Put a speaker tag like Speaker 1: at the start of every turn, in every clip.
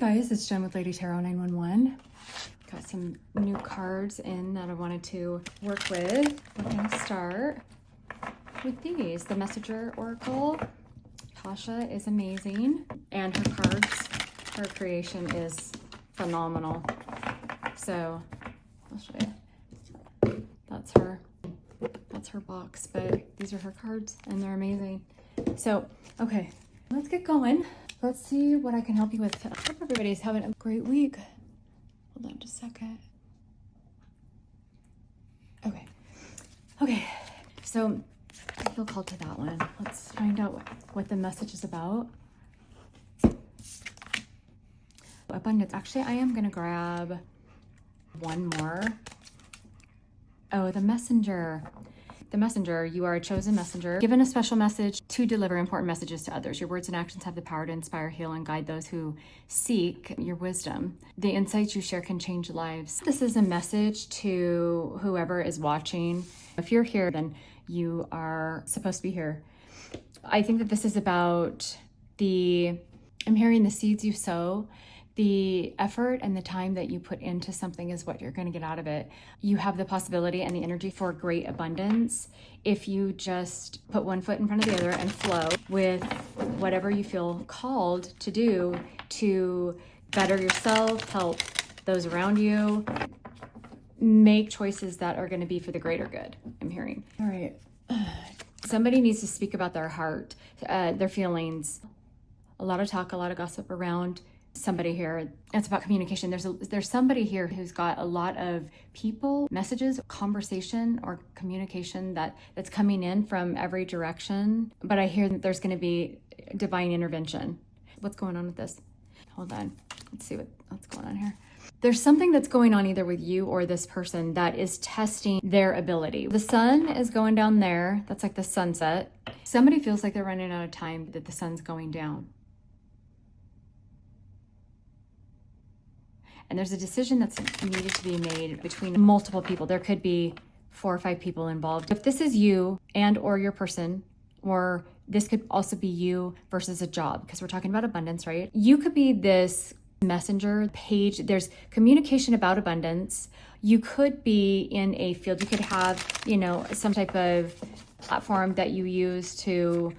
Speaker 1: Guys, it's Jenn with Lady Tarot 911. Got some new cards in that I wanted to work with. We're going to start with these. The Messenger Oracle. Tasha is amazing, and her cards, her creation is phenomenal. So I'll show you. That's her box, but these are her cards and they're amazing. So, okay, let's get going. Let's see what I can help you with. I hope everybody's having a great week. Hold on just a second. Okay, so I feel called to that one. Let's find out what the message is about. Abundance. Actually, I am gonna grab one more. Oh, the Messenger. The Messenger, you are a chosen messenger, given a special message to deliver important messages to others. Your words and actions have the power to inspire, heal, and guide those who seek your wisdom. The insights you share can change lives. This is a message to whoever is watching. If you're here, then you are supposed to be here. I think that this is about I'm hearing the seeds you sow. The effort and the time that you put into something is what you're going to get out of it. You have the possibility and the energy for great abundance if you just put one foot in front of the other and flow with whatever you feel called to do to better yourself, help those around you, make choices that are going to be for the greater good, I'm hearing. All right. Somebody needs to speak about their heart, their feelings. A lot of talk, a lot of gossip around somebody here. It's about communication. There's somebody here who's got a lot of people, messages, conversation, or communication that's coming in from every direction. But I hear that there's going to be divine intervention. What's going on with this? Hold on. Let's see what's going on here. There's something that's going on either with you or this person that is testing their ability. The sun is going down there. That's like the sunset. Somebody feels like they're running out of time, that the sun's going down. And there's a decision that's needed to be made between multiple people. There could be 4 or 5 people involved. If this is you and or your person, or this could also be you versus a job, because we're talking about abundance, right? You could be this messenger page. There's communication about abundance. You could be in a field. You could have, some type of platform that you use to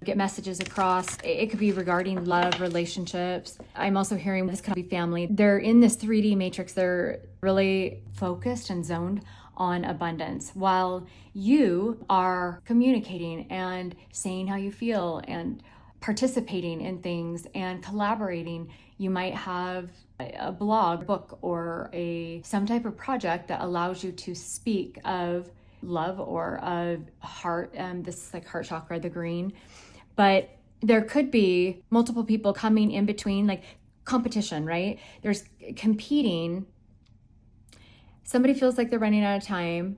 Speaker 1: get messages across. It could be regarding love, relationships. I'm also hearing this could be family. They're in this 3D matrix. They're really focused and zoned on abundance while you are communicating and saying how you feel and participating in things and collaborating. You might have a blog, book, or some type of project that allows you to speak of love or of heart. This is like heart chakra, the green. But there could be multiple people coming in between, like competition, right? There's competing. Somebody feels like they're running out of time,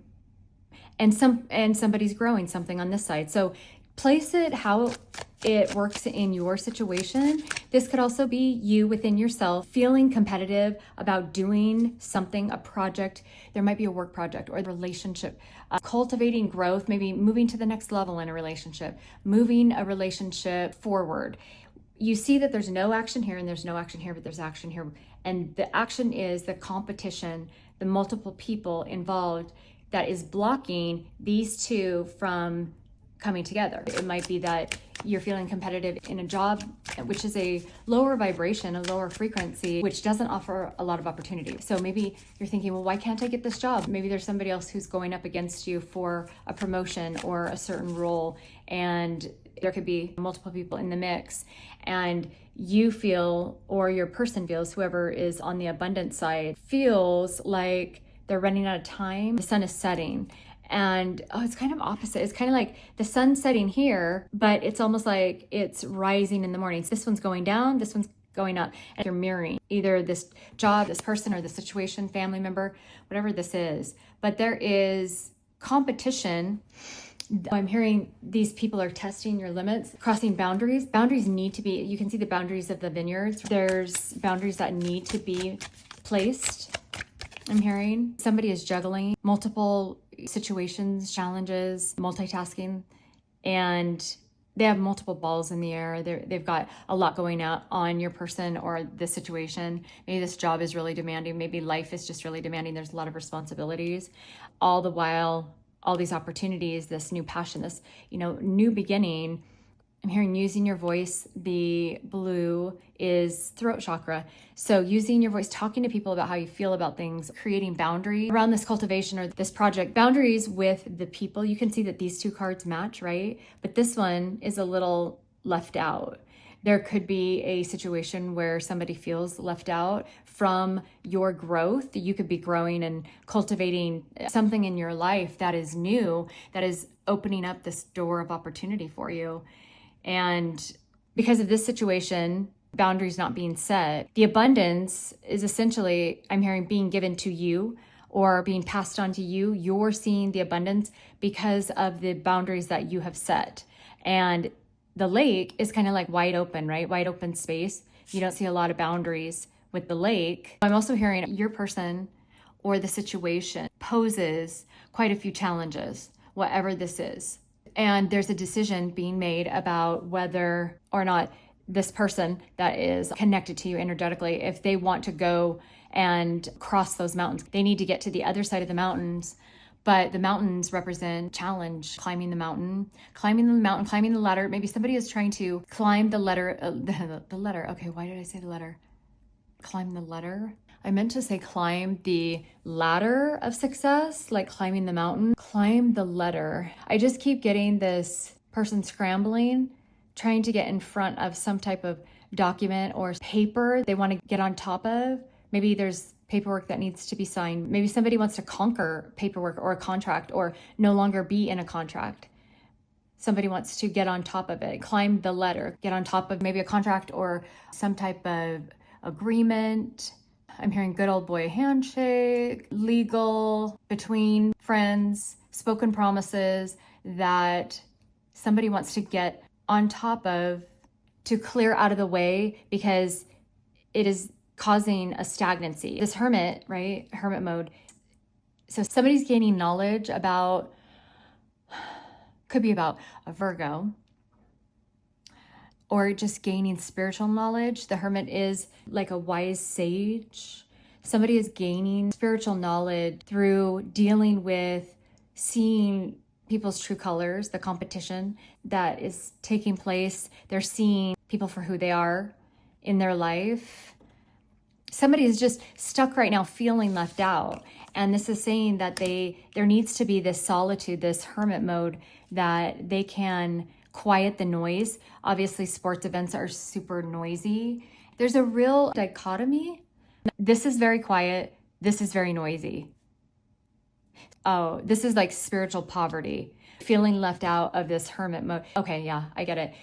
Speaker 1: and somebody's growing something on this side. So place it how it works in your situation. This could also be you within yourself feeling competitive about doing something, a project. There might be a work project or a relationship, cultivating growth, maybe moving to the next level in a relationship, moving a relationship forward. You see that there's no action here and there's no action here, but there's action here. And the action is the competition, the multiple people involved that is blocking these two from coming together. It might be that you're feeling competitive in a job, which is a lower vibration, a lower frequency, which doesn't offer a lot of opportunity. So maybe you're thinking, well, why can't I get this job? Maybe there's somebody else who's going up against you for a promotion or a certain role, and there could be multiple people in the mix, and you feel, or your person feels, whoever is on the abundance side, feels like they're running out of time. The sun is setting. And it's kind of opposite. It's kind of like the sun setting here, but it's almost like it's rising in the mornings. This one's going down, this one's going up. And you're mirroring either this job, this person, or the situation, family member, whatever this is. But there is competition. I'm hearing these people are testing your limits, crossing boundaries. Boundaries need to be, you can see the boundaries of the vineyards. There's boundaries that need to be placed. I'm hearing somebody is juggling multiple situations, challenges, multitasking, and they have multiple balls in the air. They've got a lot going on your person or the situation. Maybe this job is really demanding. Maybe life is just really demanding. There's a lot of responsibilities. All the while, all these opportunities, this new passion, this, new beginning. I'm hearing using your voice. The blue is throat chakra. So using your voice, talking to people about how you feel about things, creating boundaries around this cultivation or this project, boundaries with the people. You can see that these two cards match, right? But this one is a little left out. There could be a situation where somebody feels left out from your growth. You could be growing and cultivating something in your life that is new, that is opening up this door of opportunity for you. And because of this situation, boundaries not being set, the abundance is essentially, I'm hearing, being given to you or being passed on to you. You're seeing the abundance because of the boundaries that you have set. And the lake is kind of like wide open, right? Wide open space. You don't see a lot of boundaries with the lake. I'm also hearing your person or the situation poses quite a few challenges, whatever this is. And there's a decision being made about whether or not this person that is connected to you energetically, if they want to go and cross those mountains. They need to get to the other side of the mountains, but the mountains represent challenge, climbing the mountain, climbing the ladder. Maybe somebody is trying to climb the ladder, the ladder. Okay, why did I say the ladder? Climb the ladder. I meant to say climb the ladder of success, like climbing the mountain. Climb the ladder. I just keep getting this person scrambling, trying to get in front of some type of document or paper they want to get on top of. Maybe there's paperwork that needs to be signed. Maybe somebody wants to conquer paperwork or a contract or no longer be in a contract. Somebody wants to get on top of it, climb the ladder, get on top of maybe a contract or some type of agreement. I'm hearing good old boy handshake, legal, between friends, spoken promises that somebody wants to get on top of to clear out of the way because it is causing a stagnancy. This hermit, right? Hermit mode. So somebody's gaining knowledge about, could be about a Virgo, or just gaining spiritual knowledge. The hermit is like a wise sage. Somebody is gaining spiritual knowledge through dealing with seeing people's true colors, the competition that is taking place. They're seeing people for who they are in their life. Somebody is just stuck right now feeling left out. And this is saying that there needs to be this solitude, this hermit mode, that they can quiet the noise. Obviously, sports events are super noisy. There's a real dichotomy. This is very quiet. This is very noisy. Oh, this is like spiritual poverty, feeling left out of this hermit mode. Okay, yeah, I get it.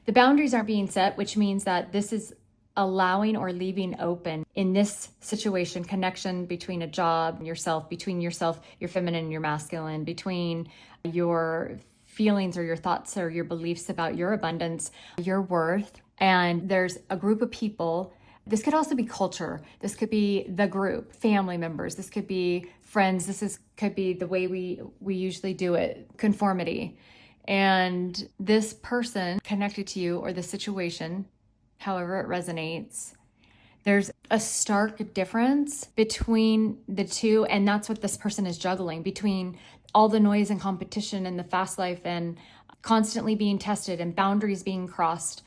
Speaker 1: The boundaries aren't being set, which means that this is allowing or leaving open in this situation, connection between a job and yourself, between yourself, your feminine and your masculine, between your feelings or your thoughts or your beliefs about your abundance, your worth. And there's a group of people. This could also be culture. This could be the group, family members. This could be friends. Could be the way we usually do it, conformity. And this person connected to you or the situation, however it resonates, there's a stark difference between the two. And that's what this person is juggling, between all the noise and competition and the fast life and constantly being tested and boundaries being crossed.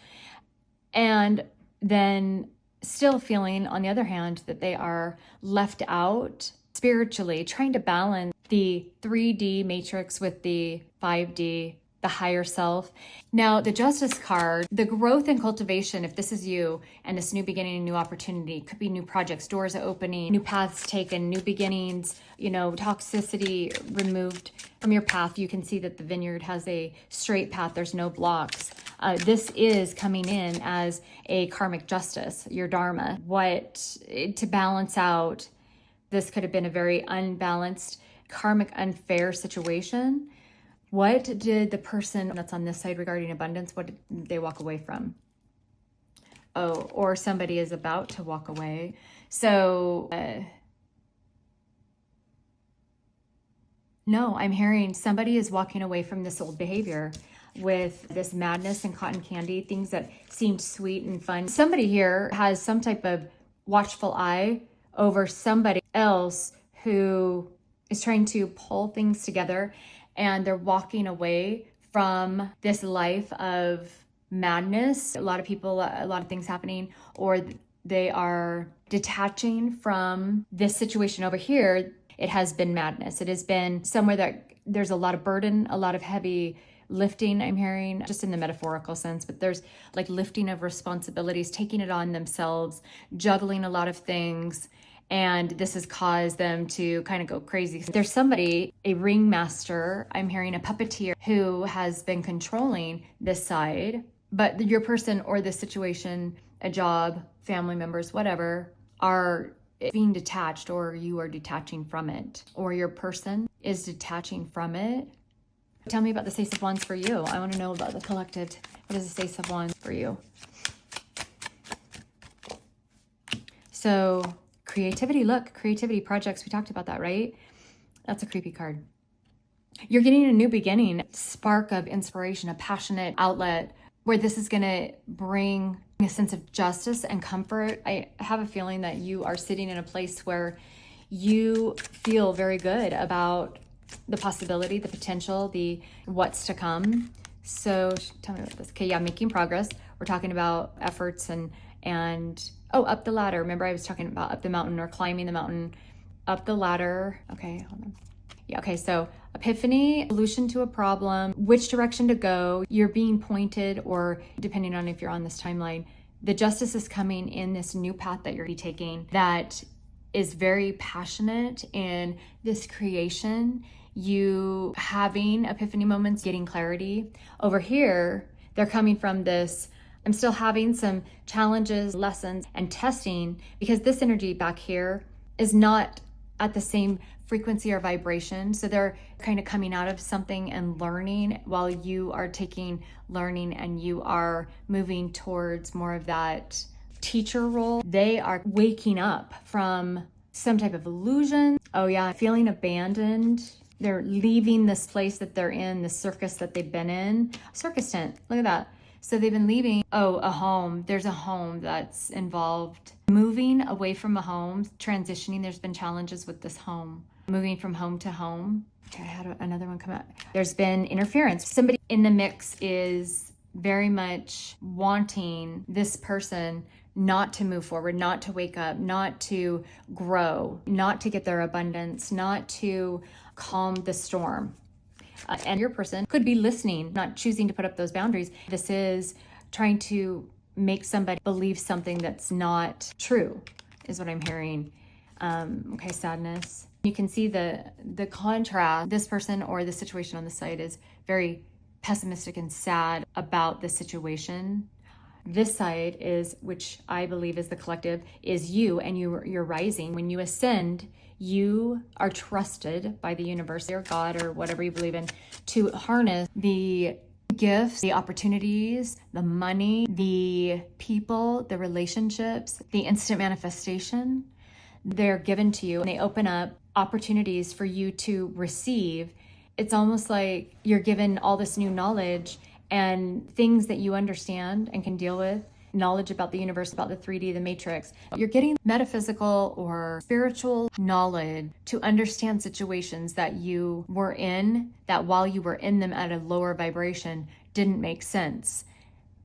Speaker 1: And then still feeling, on the other hand, that they are left out spiritually, trying to balance the 3D matrix with the 5D, the higher self. Now, the Justice card, the growth and cultivation, if this is you and this new beginning, new opportunity, could be new projects, doors opening, new paths taken, new beginnings, toxicity removed from your path. You can see that the vineyard has a straight path. There's no blocks. This is coming in as a karmic justice, your dharma. To balance out, this could have been a very unbalanced, karmic unfair situation. What did the person that's on this side regarding abundance, what did they walk away from? Oh, or somebody is about to walk away. So, no, I'm hearing somebody is walking away from this old behavior. with this madness and cotton candy, things that seemed sweet and fun. Somebody here has some type of watchful eye over somebody else who is trying to pull things together, and they're walking away from this life of madness. A lot of people, a lot of things happening, or they are detaching from this situation over here. It has been madness. It has been somewhere that there's a lot of burden, a lot of heavy lifting, I'm hearing, just in the metaphorical sense, but there's like lifting of responsibilities, taking it on themselves, juggling a lot of things. And this has caused them to kind of go crazy. There's somebody, a ringmaster, I'm hearing a puppeteer, who has been controlling this side, but your person or the situation, a job, family members, whatever, are being detached, or you are detaching from it, or your person is detaching from it. Tell me about the Ace of Wands for you. I want to know about the collective. What is the Ace of Wands for you? So creativity, look, creativity, projects. We talked about that, right? That's a creepy card. You're getting a new beginning, spark of inspiration, a passionate outlet where this is going to bring a sense of justice and comfort. I have a feeling that you are sitting in a place where you feel very good about the possibility, the potential, the what's to come. So tell me about this. Okay, yeah, making progress. We're talking about efforts and up the ladder. Remember I was talking about up the mountain or climbing the mountain, up the ladder. Okay, hold on. Yeah, okay, so epiphany, solution to a problem, which direction to go. You're being pointed, or depending on if you're on this timeline, the justice is coming in this new path that you're taking that is very passionate in this creation. You having epiphany moments, getting clarity. Over here, they're coming from this, I'm still having some challenges, lessons, and testing, because this energy back here is not at the same frequency or vibration. So they're kind of coming out of something and learning, while you are taking learning and you are moving towards more of that teacher role. They are waking up from some type of illusion. Oh yeah, feeling abandoned. They're leaving this place that they're in, the circus that they've been in. Circus tent, look at that. So they've been leaving, a home. There's a home that's involved. Moving away from a home, transitioning. There's been challenges with this home. Moving from home to home. Okay, I had another one come out. There's been interference. Somebody in the mix is very much wanting this person not to move forward, not to wake up, not to grow, not to get their abundance, not to calm the storm. And your person could be listening, not choosing to put up those boundaries. This is trying to make somebody believe something that's not true, is what I'm hearing. Okay, sadness. You can see the contrast. This person or the situation on the side is very pessimistic and sad about the situation. This side is, which I believe is the collective, is you, and you're rising. When you ascend, you are trusted by the universe or God or whatever you believe in to harness the gifts, the opportunities, the money, the people, the relationships, the instant manifestation. They're given to you and they open up opportunities for you to receive. It's almost like you're given all this new knowledge and things that you understand and can deal with, knowledge about the universe, about the 3D, the matrix. You're getting metaphysical or spiritual knowledge to understand situations that you were in, that while you were in them at a lower vibration, didn't make sense.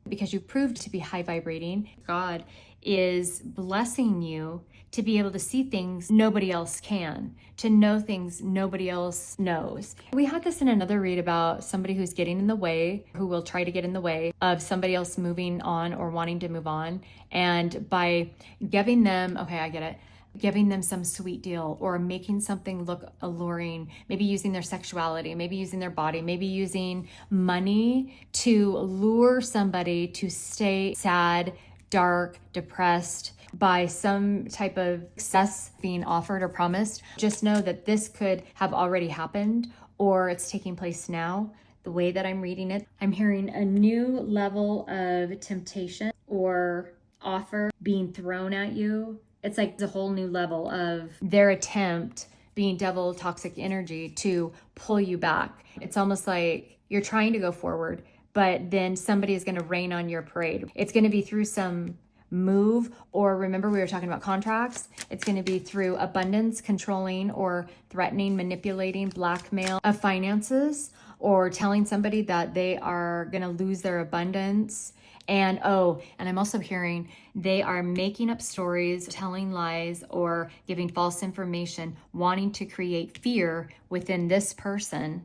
Speaker 1: Because you proved to be high vibrating, God is blessing you to be able to see things nobody else can, to know things nobody else knows. We had this in another read about somebody who's getting in the way, who will try to get in the way of somebody else moving on or wanting to move on. And by giving them, okay, I get it, giving them some sweet deal or making something look alluring, maybe using their sexuality, maybe using their body, maybe using money to lure somebody to stay sad, dark, depressed by some type of success being offered or promised. Just know that this could have already happened or it's taking place now. The way that I'm reading it, I'm hearing a new level of temptation or offer being thrown at you. It's like a whole new level of their attempt, being devil toxic energy, to pull you back. It's almost like you're trying to go forward, but then somebody is going to rain on your parade. It's going to be through some move, or remember we were talking about contracts. It's going to be through abundance, controlling or threatening, manipulating, blackmail of finances, or telling somebody that they are going to lose their abundance. And and I'm also hearing they are making up stories, telling lies, or giving false information, wanting to create fear within this person.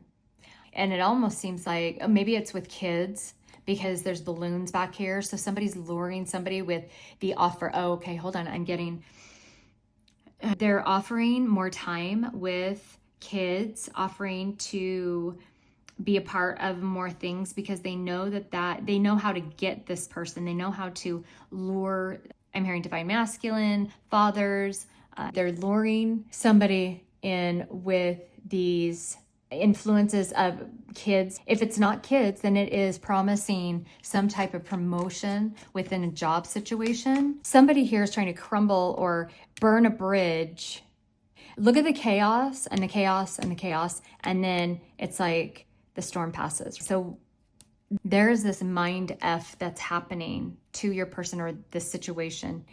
Speaker 1: And it almost seems like maybe it's with kids, because there's balloons back here. So somebody's luring somebody with the offer. Oh, okay, hold on. They're offering more time with kids, offering to be a part of more things, because they know that they know how to get this person. They know how to lure. I'm hearing divine masculine, fathers. They're luring somebody in with these influences of kids. If it's not kids, then it is promising some type of promotion within a job situation. Somebody here is trying to crumble or burn a bridge. Look at the chaos and the chaos and the chaos, and then it's like the storm passes. So there is this mind F that's happening to your person or this situation.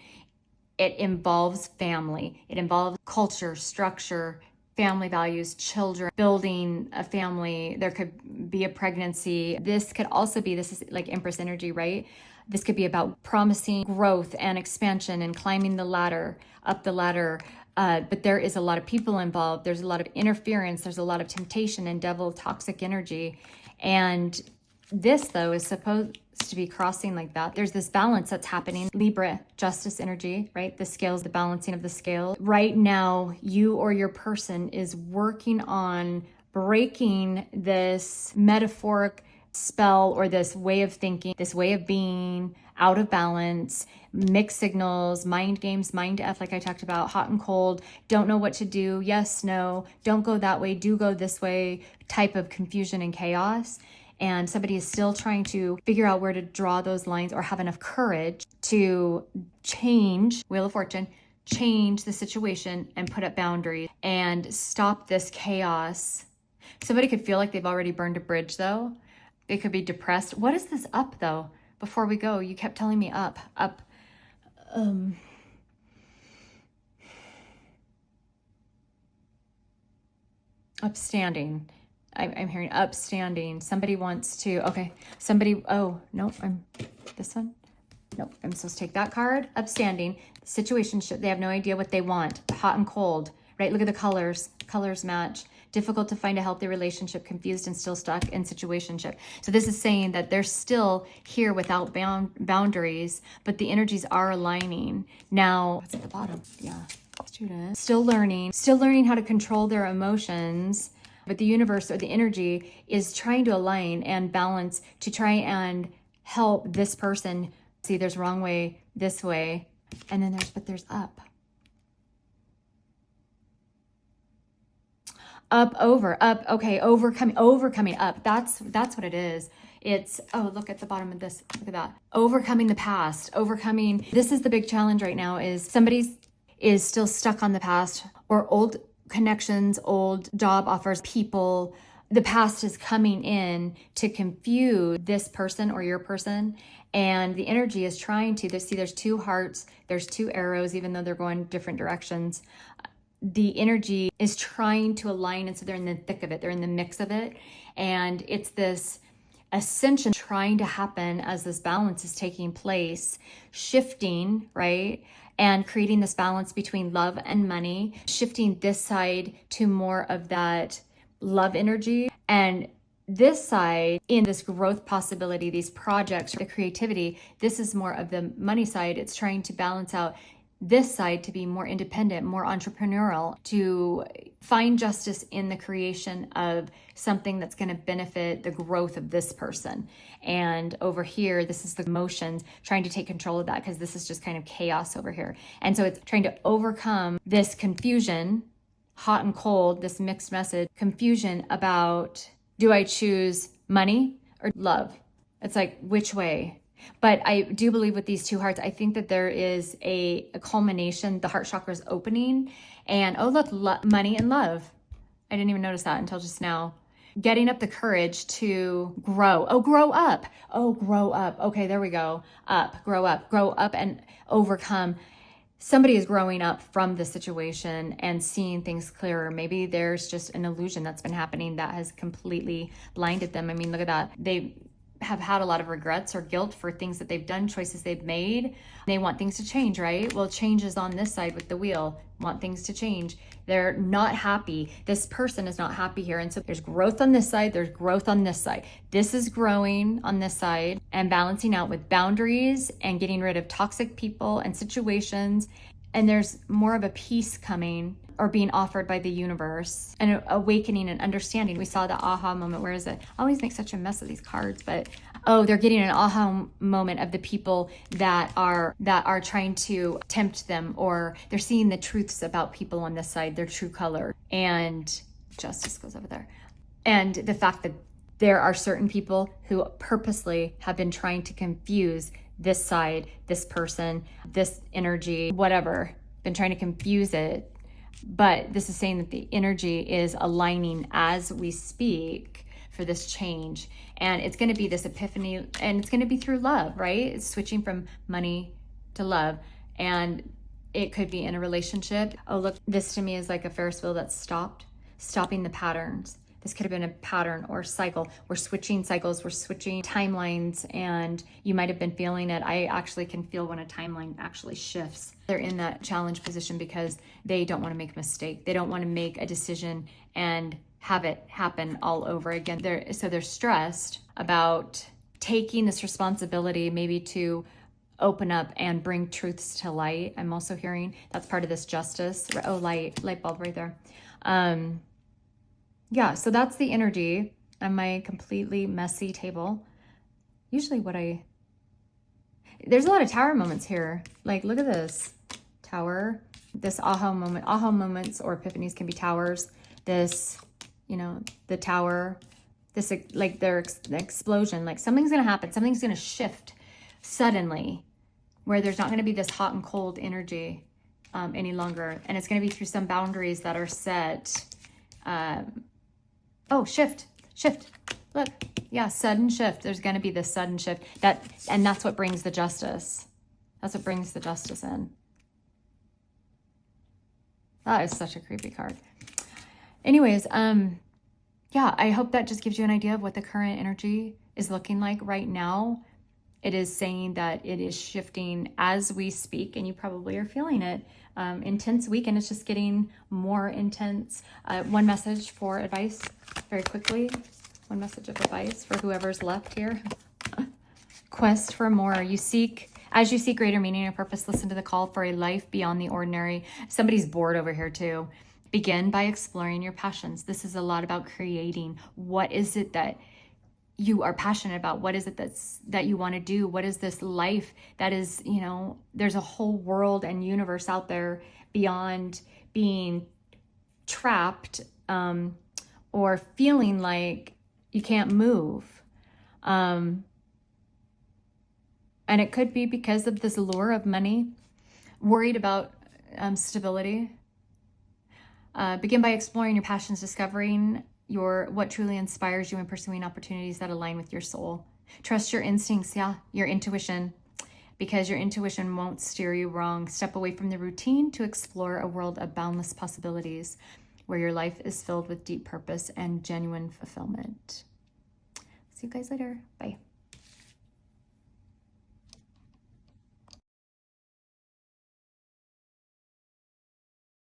Speaker 1: It involves family. It involves culture, structure, family values, children, building a family. There could be a pregnancy. This is like Empress energy, right? This could be about promising growth and expansion and climbing the ladder, up the ladder. But there is a lot of people involved. There's a lot of interference. There's a lot of temptation and devil toxic energy. And this, though, is supposed to be crossing like that. There's this balance that's happening. Libra, justice energy, right? The scales, the balancing of the scale. Right now, you or your person is working on breaking this metaphoric spell or this way of thinking, this way of being out of balance, mixed signals, mind games, mind F, like I talked about, hot and cold, don't know what to do, yes, no, don't go that way, do go this way, type of confusion and chaos. And somebody is still trying to figure out where to draw those lines or have enough courage to change, Wheel of Fortune, change the situation and put up boundaries and stop this chaos. Somebody could feel like they've already burned a bridge, though. They could be depressed. What is this up, though? Before we go, you kept telling me up. Upstanding. I'm hearing upstanding. Somebody wants to, this one? Nope, I'm supposed to take that card. Upstanding. Situationship. They have no idea what they want. Hot and cold, right? Look at the colors. Colors match. Difficult to find a healthy relationship, confused and still stuck in situationship. So this is saying that they're still here without boundaries, but the energies are aligning. Now, what's at the bottom? Yeah, student. Still learning how to control their emotions, but the universe or the energy is trying to align and balance to try and help this person see there's wrong way, this way, and then there's up. Okay, overcoming up. That's what it is. It's, look at the bottom of this. Look at that. Overcoming the past, this is the big challenge right now, is somebody is still stuck on the past or old connections, old job offers, people. The past is coming in to confuse this person or your person. And the energy is trying to, there's two hearts, there's two arrows, even though they're going different directions. The energy is trying to align, and so they're in the thick of it, they're in the mix of it, and it's this ascension trying to happen as this balance is taking place, shifting, right, and creating this balance between love and money, shifting this side to more of that love energy, and this side in this growth possibility, these projects, the creativity, this is more of the money side. It's trying to balance out this side to be more independent, more entrepreneurial, to find justice in the creation of something that's going to benefit the growth of this person. And over here, this is the emotions trying to take control of that, because this is just kind of chaos over here. And so it's trying to overcome this confusion, hot and cold, this mixed message, confusion about, do I choose money or love? It's like, which way? But I do believe with these two hearts, I think that there is a culmination. The heart chakra is opening, and look, money and love. I didn't even notice that until just now. getting up the courage to grow. Oh, grow up. Oh, grow up. Okay, there we go. Grow up and overcome. Somebody is growing up from the situation and seeing things clearer. Maybe there's just an illusion that's been happening that has completely blinded them. I mean, look at that. They have had a lot of regrets or guilt for things that they've done, choices they've made. They want things to change, right? Well, change is on this side with the wheel. Want things to change. They're not happy. This person is not happy here. And so there's growth on this side. There's growth on this side. This is growing on this side and balancing out with boundaries and getting rid of toxic people and situations. And there's more of a peace coming or being offered by the universe, and awakening and understanding. We saw the aha moment. Where is it? I always make such a mess of these cards, but oh, they're getting an aha moment of the people that are trying to tempt them, or they're seeing the truths about people on this side, their true color. And justice goes over there. And the fact that there are certain people who purposely have been trying to confuse this side, this person, this energy, whatever, been trying to confuse it. But this is saying that the energy is aligning as we speak for this change. And it's going to be this epiphany, and it's going to be through love, right? It's switching from money to love. And it could be in a relationship. Oh, look, this to me is like a Ferris wheel that's stopping the patterns. This could have been a pattern or cycle. We're switching cycles, we're switching timelines, and you might have been feeling it. I actually can feel when a timeline actually shifts. They're in that challenge position because they don't want to make a mistake. They don't want to make a decision and have it happen all over again. They're stressed about taking this responsibility, maybe to open up and bring truths to light. I'm also hearing that's part of this justice. Oh, light bulb right there. Yeah, so that's the energy on my completely messy table. Usually there's a lot of tower moments here. Like, look at this tower, this aha moment. Aha moments or epiphanies can be towers. This, the tower, this, like the explosion, like something's going to happen. Something's going to shift suddenly where there's not going to be this hot and cold energy any longer. And it's going to be through some boundaries that are set. Oh, shift. Look, yeah, sudden shift. There's going to be this sudden shift and that's what brings the justice. That's what brings the justice in. That is such a creepy card. Anyways, yeah, I hope that just gives you an idea of what the current energy is looking like right now. It is saying that it is shifting as we speak, and you probably are feeling it. Intense week, and it's just getting more intense. One message for advice very quickly. One message of advice for whoever's left here. Quest for more. As you seek greater meaning and purpose, listen to the call for a life beyond the ordinary. Somebody's bored over here too. Begin by exploring your passions. This is a lot about creating. What is it that you are passionate about? What is it that you want to do? What is this life that is, there's a whole world and universe out there beyond being trapped or feeling like you can't move. And it could be because of this lure of money, worried about stability. Begin by exploring your passions, discovering what truly inspires you, and pursuing opportunities that align with your soul. Trust your instincts, your intuition, because your intuition won't steer you wrong. Step away from the routine to explore a world of boundless possibilities where your life is filled with deep purpose and genuine fulfillment. See you guys later. Bye.